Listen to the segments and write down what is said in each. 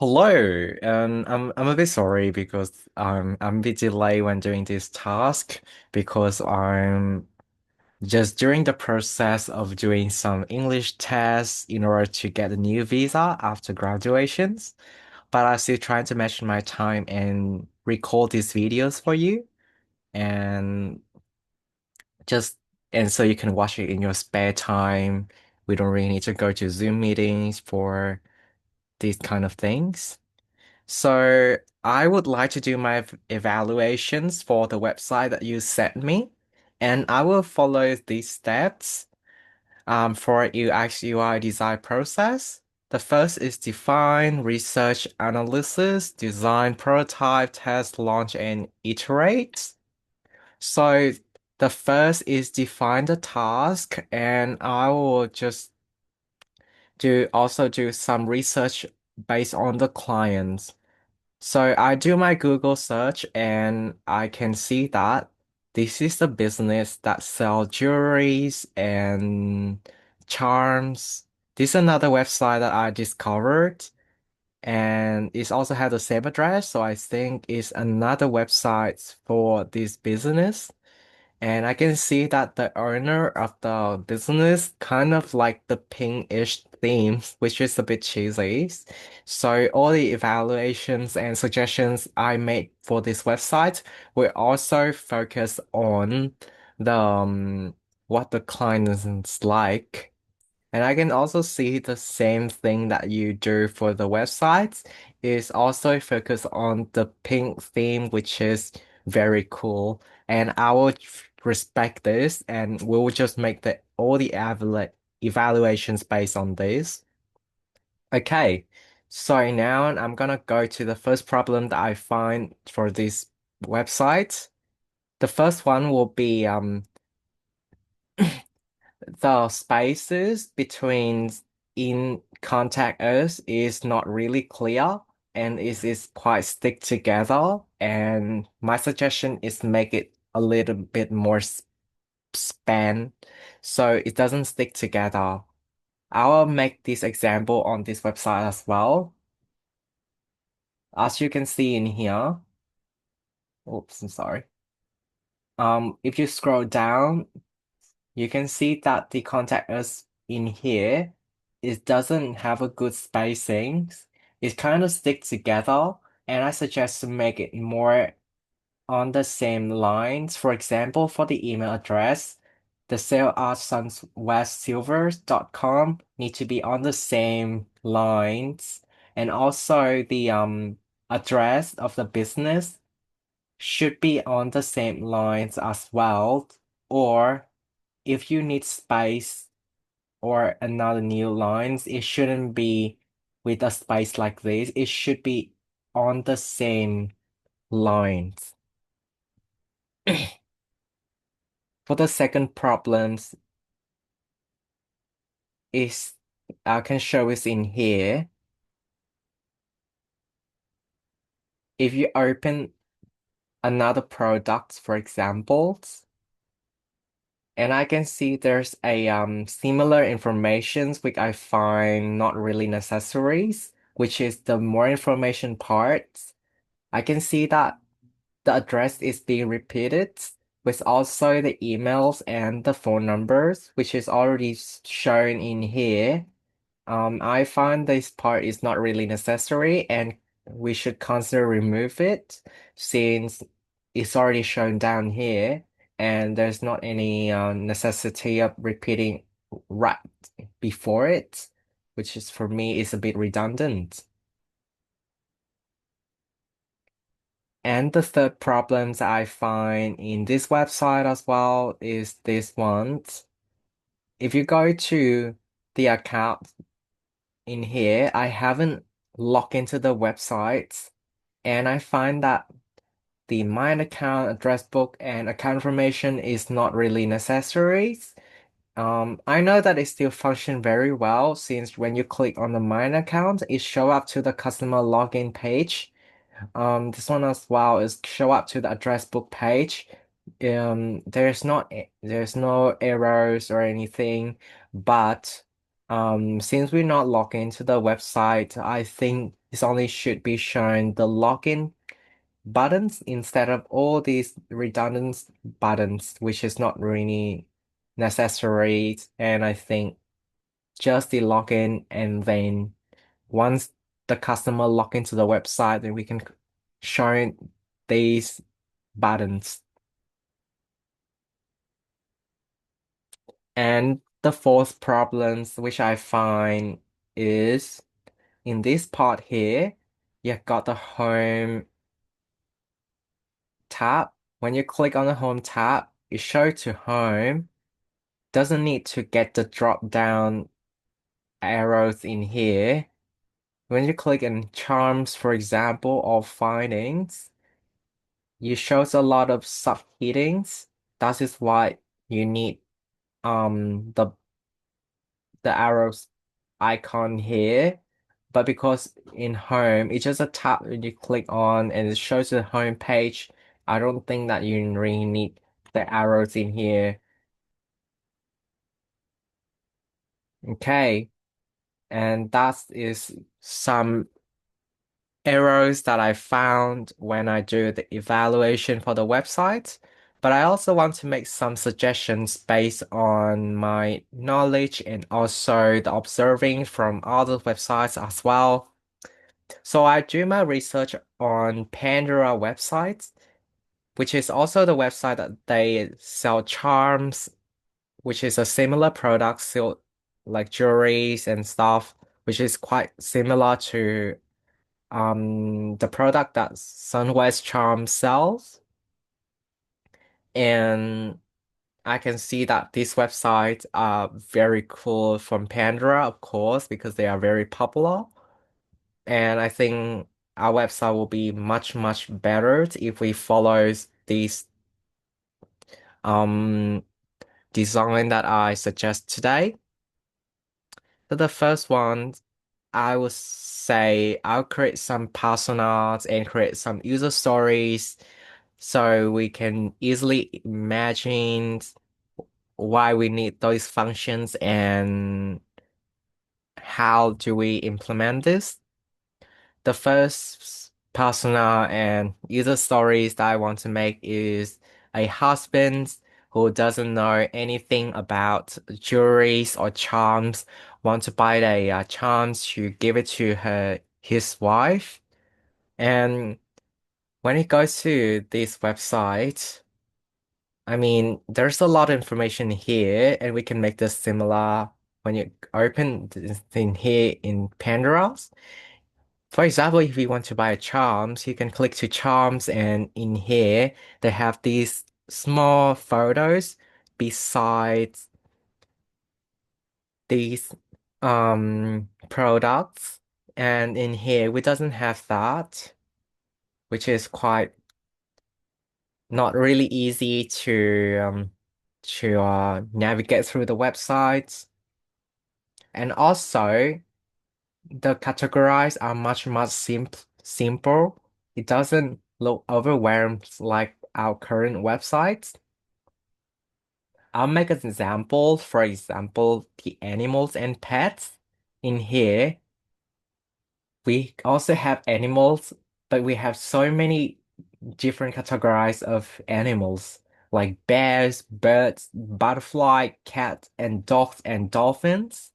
Hello, and I'm a bit sorry because I'm a bit delayed when doing this task because I'm just during the process of doing some English tests in order to get a new visa after graduations. But I'm still trying to match my time and record these videos for you and just and so you can watch it in your spare time. We don't really need to go to Zoom meetings for these kind of things. So I would like to do my evaluations for the website that you sent me, and I will follow these steps for UX UI design process. The first is define, research, analysis, design, prototype, test, launch, and iterate. So the first is define the task, and I will just do some research based on the clients. So I do my Google search and I can see that this is the business that sell jewelries and charms. This is another website that I discovered and it's also had the same address. So I think it's another website for this business. And I can see that the owner of the business kind of like the pinkish theme, which is a bit cheesy. So all the evaluations and suggestions I made for this website will also focus on the what the client is like. And I can also see the same thing that you do for the websites is also focus on the pink theme, which is very cool. And I will respect this and we'll just make the all the evaluations based on this. Okay, so now I'm gonna go to the first problem that I find for this website. The first one will be the spaces between in contact us is not really clear and is quite stick together. And my suggestion is make it a little bit more span so it doesn't stick together. I will make this example on this website as well. As you can see in here, oops, I'm sorry. If you scroll down, you can see that the contact us in here, it doesn't have a good spacing. It kind of stick together, and I suggest to make it more on the same lines. For example, for the email address, the sale at sunwestsilvers.com need to be on the same lines, and also the address of the business should be on the same lines as well, or if you need space or another new lines, it shouldn't be with a space like this. It should be on the same lines. For the second problems is I can show it in here. If you open another product, for example, and I can see there's a similar informations which I find not really necessaries, which is the more information part. I can see that the address is being repeated with also the emails and the phone numbers, which is already shown in here. I find this part is not really necessary and we should consider remove it since it's already shown down here and there's not any necessity of repeating right before it, which is for me is a bit redundant. And the third problems I find in this website as well is this one. If you go to the account in here, I haven't logged into the website and I find that the mine account, address book, and account information is not really necessary. I know that it still function very well since when you click on the mine account, it show up to the customer login page. This one as well is show up to the address book page. There's no errors or anything, but since we're not logged into the website, I think This only should be shown the login buttons instead of all these redundant buttons, which is not really necessary. And I think just the login, and then once the customer log into the website, then we can show these buttons. And the fourth problems which I find is in this part here, you got the home tab. When you click on the home tab, it shows to home. Doesn't need to get the drop down arrows in here. When you click on charms, for example, or findings, you shows a lot of subheadings. That is why you need the arrows icon here. But because in home, it's just a tab that you click on and it shows the home page. I don't think that you really need the arrows in here. Okay. And that is some errors that I found when I do the evaluation for the website. But I also want to make some suggestions based on my knowledge and also the observing from other websites as well. So I do my research on Pandora websites, which is also the website that they sell charms, which is a similar product, so like jewelries and stuff, which is quite similar to the product that Sunwest Charm sells. And I can see that these websites are very cool from Pandora, of course, because they are very popular. And I think our website will be much, much better if we follow these um design that I suggest today. So the first one, I would say I'll create some personas and create some user stories so we can easily imagine why we need those functions and how do we implement this. The first persona and user stories that I want to make is a husband who doesn't know anything about jewelries or charms, want to buy a charms to give it to his wife. And when he goes to this website, I mean, there's a lot of information here, and we can make this similar when you open this thing here in Pandora's. For example, if you want to buy a charms, you can click to charms, and in here they have these small photos besides these products. And in here we doesn't have that, which is quite not really easy to navigate through the websites. And also the categorize are much simple. It doesn't look overwhelmed like our current websites. I'll make an example. For example, the animals and pets. In here, we also have animals, but we have so many different categories of animals, like bears, birds, butterfly, cat, and dogs and dolphins.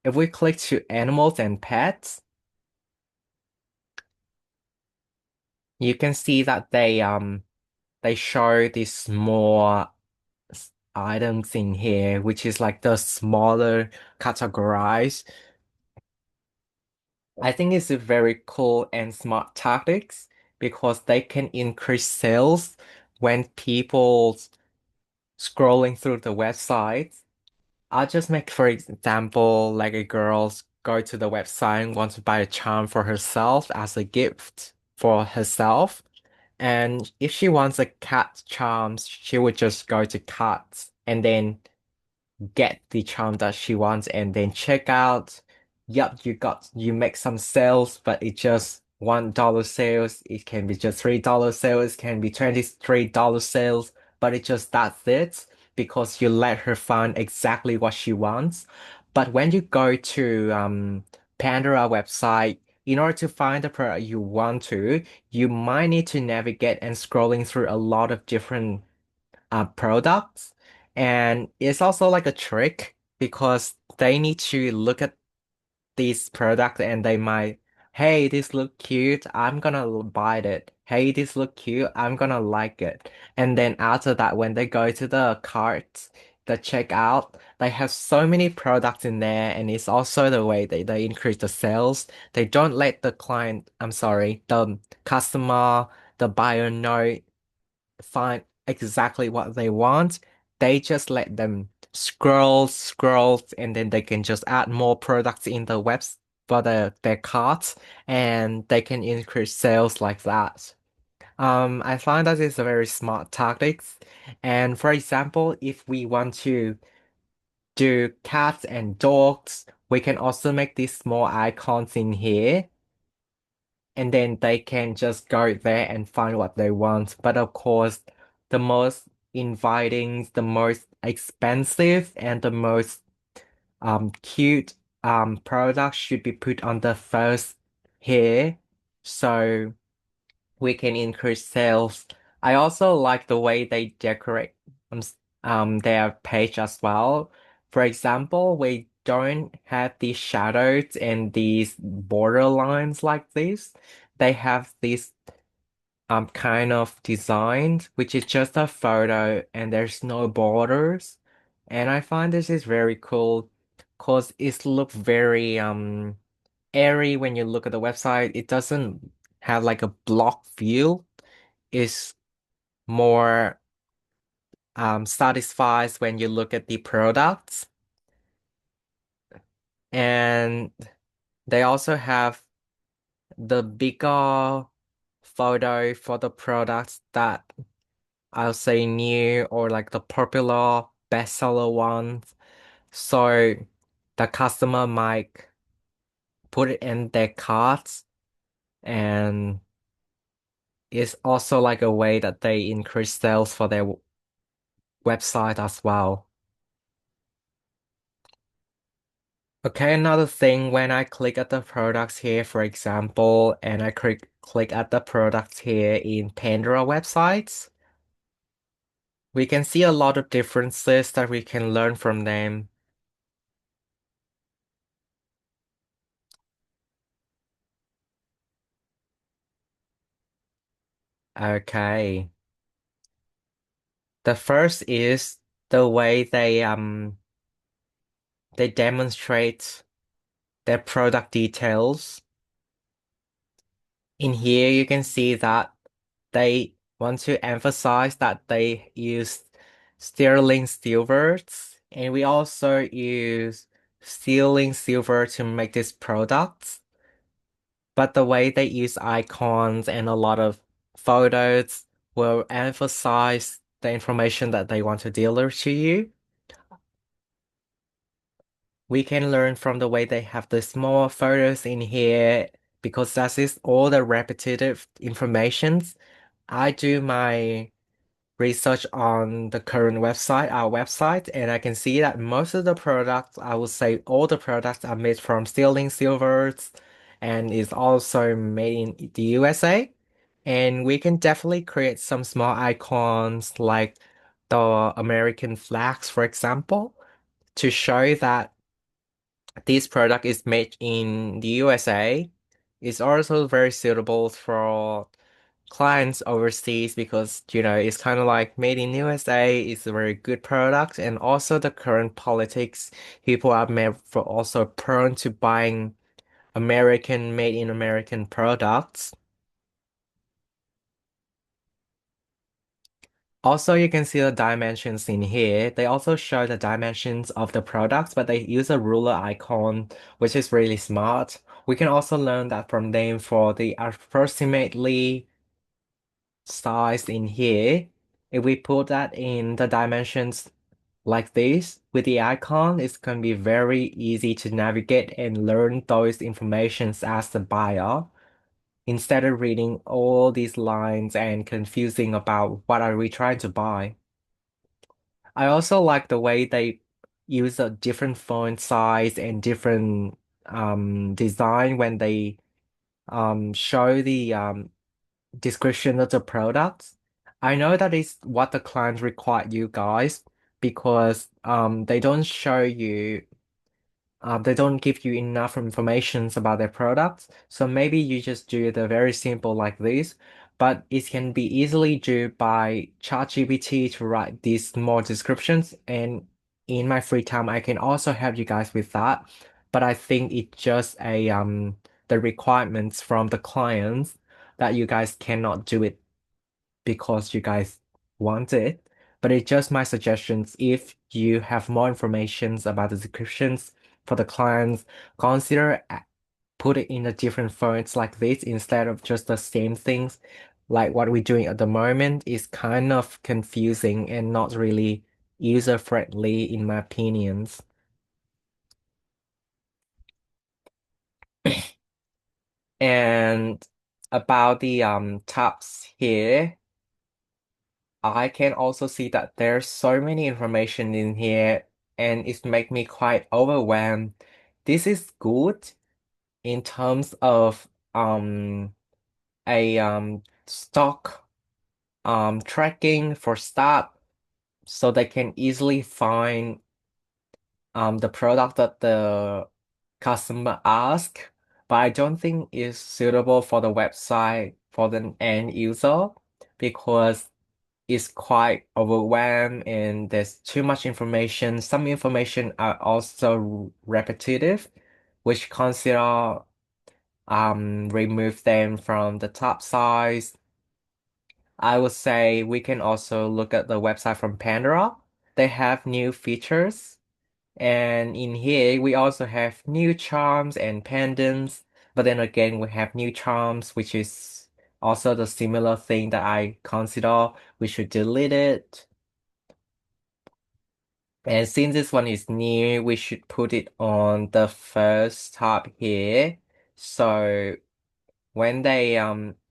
If we click to animals and pets, you can see that they show these small items in here, which is like the smaller categories. I think it's a very cool and smart tactics because they can increase sales when people scrolling through the website. I'll just make, for example, like a girl go to the website and want to buy a charm for herself as a gift for herself. And if she wants a cat charms, she would just go to carts and then get the charm that she wants and then check out. Yep, you make some sales, but it just $1 sales. It can be just $3 sales, it can be $23 sales, but it just that's it because you let her find exactly what she wants. But when you go to Pandora website, in order to find the product you want to, you might need to navigate and scrolling through a lot of different products. And it's also like a trick because they need to look at these products and they might, hey, this look cute, I'm gonna buy it. Hey, this look cute, I'm gonna like it. And then after that, when they go to the cart, the checkout, they have so many products in there, and it's also the way they increase the sales. They don't let the client, I'm sorry, the customer, the buyer know find exactly what they want. They just let them scroll, and then they can just add more products in the webs for their carts, and they can increase sales like that. I find that is a very smart tactics. And for example, if we want to do cats and dogs, we can also make these small icons in here and then they can just go there and find what they want. But of course, the most inviting, the most expensive, and the most cute product should be put on the first here, so we can increase sales. I also like the way they decorate their page as well. For example, we don't have these shadows and these border lines like this. They have this kind of design, which is just a photo and there's no borders. And I find this is very cool because it looks very airy when you look at the website. It doesn't have like a block view. It's more satisfies when you look at the products. And they also have the bigger photo for the products that I'll say new or like the popular bestseller ones. So the customer might put it in their carts, and it's also like a way that they increase sales for their website as well. Okay, another thing, when I click at the products here, for example, and I click at the products here in Pandora websites, we can see a lot of differences that we can learn from them. Okay. The first is the way they demonstrate their product details. In here you can see that they want to emphasize that they use sterling silvers, and we also use sterling silver to make these products. But the way they use icons and a lot of photos will emphasize the information that they want to deliver to you. We can learn from the way they have the small photos in here because that is all the repetitive informations. I do my research on the current website, our website, and I can see that most of the products, I would say all the products are made from sterling silvers and is also made in the USA. And we can definitely create some small icons like the American flags, for example, to show that this product is made in the USA. It's also very suitable for clients overseas because it's kind of like made in USA. It's a very good product, and also the current politics, people are for also prone to buying American made in American products. Also, you can see the dimensions in here. They also show the dimensions of the products, but they use a ruler icon, which is really smart. We can also learn that from them for the approximately size in here. If we put that in the dimensions like this with the icon, it's going to be very easy to navigate and learn those informations as the buyer instead of reading all these lines and confusing about what are we trying to buy. I also like the way they use a different font size and different design when they show the description of the product. I know that is what the clients require you guys because they don't show you they don't give you enough information about their products. So maybe you just do the very simple like this, but it can be easily do by ChatGPT to write these more descriptions. And in my free time, I can also help you guys with that. But I think it's just a the requirements from the clients that you guys cannot do it because you guys want it, but it's just my suggestions. If you have more information about the descriptions for the clients, consider put it in a different fonts like this instead of just the same things. Like what we're doing at the moment is kind of confusing and not really user friendly in my opinions. And about the tabs here. I can also see that there's so many information in here and it make me quite overwhelmed. This is good in terms of a stock tracking for staff so they can easily find the product that the customer ask, but I don't think it's suitable for the website for the end user because is quite overwhelmed and there's too much information. Some information are also repetitive, which consider remove them from the top size. I would say we can also look at the website from Pandora. They have new features. And in here, we also have new charms and pendants. But then again, we have new charms, which is also the similar thing that I consider we should delete it. And since this one is new, we should put it on the first tab here. So when they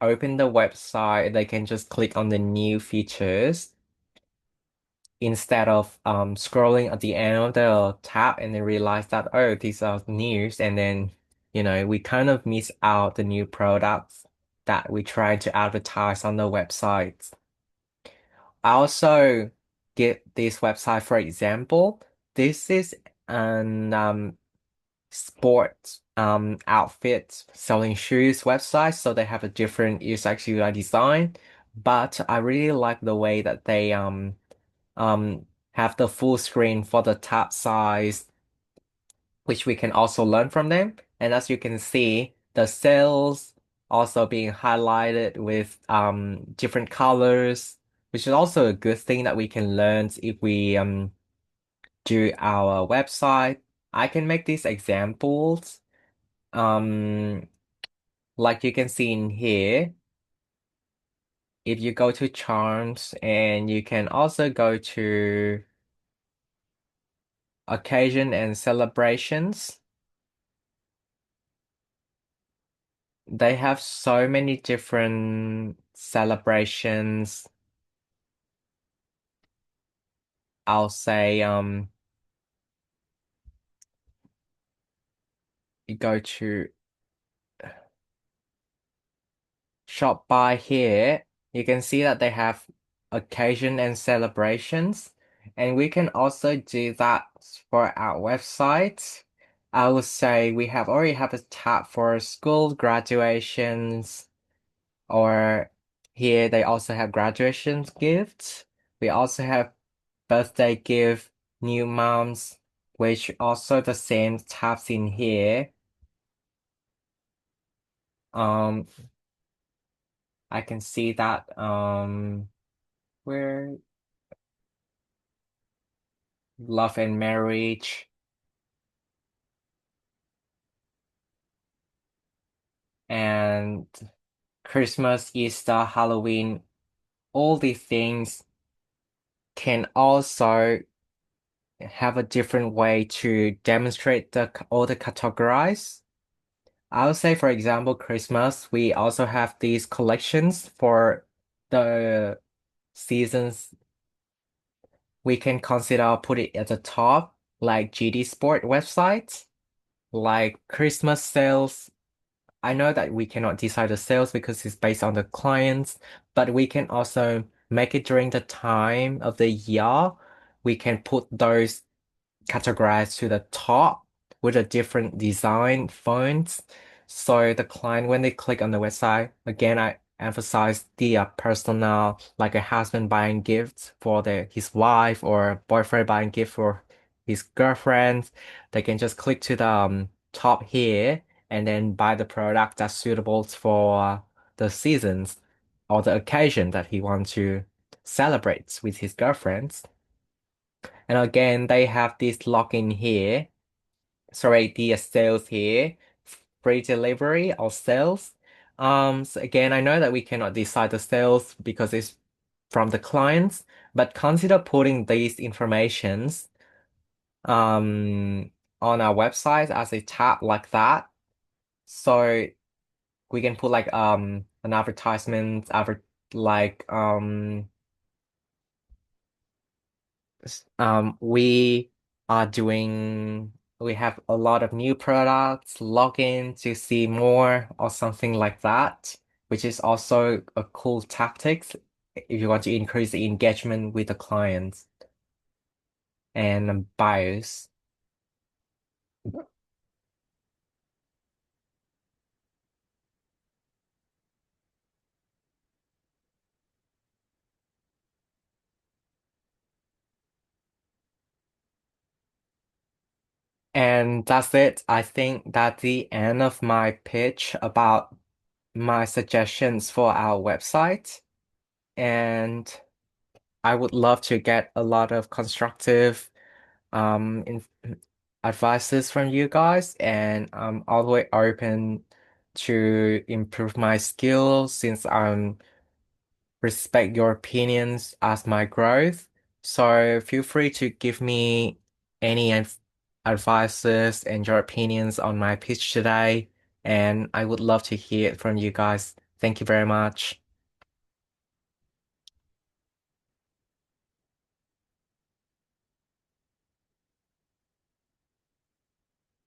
open the website, they can just click on the new features instead of scrolling at the end of the tab and then realize that, oh, these are news, and then we kind of miss out the new products that we try to advertise on the websites. I also get this website for example. This is an sports outfit selling shoes website, so they have a different UX UI design. But I really like the way that they have the full screen for the tab size, which we can also learn from them. And as you can see, the sales also being highlighted with different colors, which is also a good thing that we can learn if we do our website. I can make these examples. Um, like you can see in here, if you go to charms and you can also go to occasion and celebrations. They have so many different celebrations. I'll say you go to shop by here, you can see that they have occasion and celebrations. And we can also do that for our website. I would say we have already have a tab for school graduations, or here they also have graduation gifts. We also have birthday gift, new moms, which also the same tabs in here. Um, I can see that where love and marriage and Christmas, Easter, Halloween, all these things can also have a different way to demonstrate all the categories. I would say, for example, Christmas, we also have these collections for the seasons. We can consider put it at the top, like GD Sport websites, like Christmas sales I know that we cannot decide the sales because it's based on the clients, but we can also make it during the time of the year. We can put those categorized to the top with a different design fonts. So the client, when they click on the website, again, I emphasize the personal, like a husband buying gifts for his wife or boyfriend buying gift for his girlfriend. They can just click to the top here and then buy the product that's suitable for the seasons or the occasion that he wants to celebrate with his girlfriends. And again, they have this login here. Sorry, the sales here, free delivery or sales. So again, I know that we cannot decide the sales because it's from the clients, but consider putting these informations um on our website as a tab like that. So we can put like an advertisement, like we are doing, we have a lot of new products, log in to see more or something like that, which is also a cool tactics if you want to increase the engagement with the clients and buyers. And that's it. I think that's the end of my pitch about my suggestions for our website. And I would love to get a lot of constructive in advices from you guys, and I'm always open to improve my skills since I respect your opinions as my growth. So feel free to give me any advices and your opinions on my pitch today, and I would love to hear it from you guys. Thank you very much.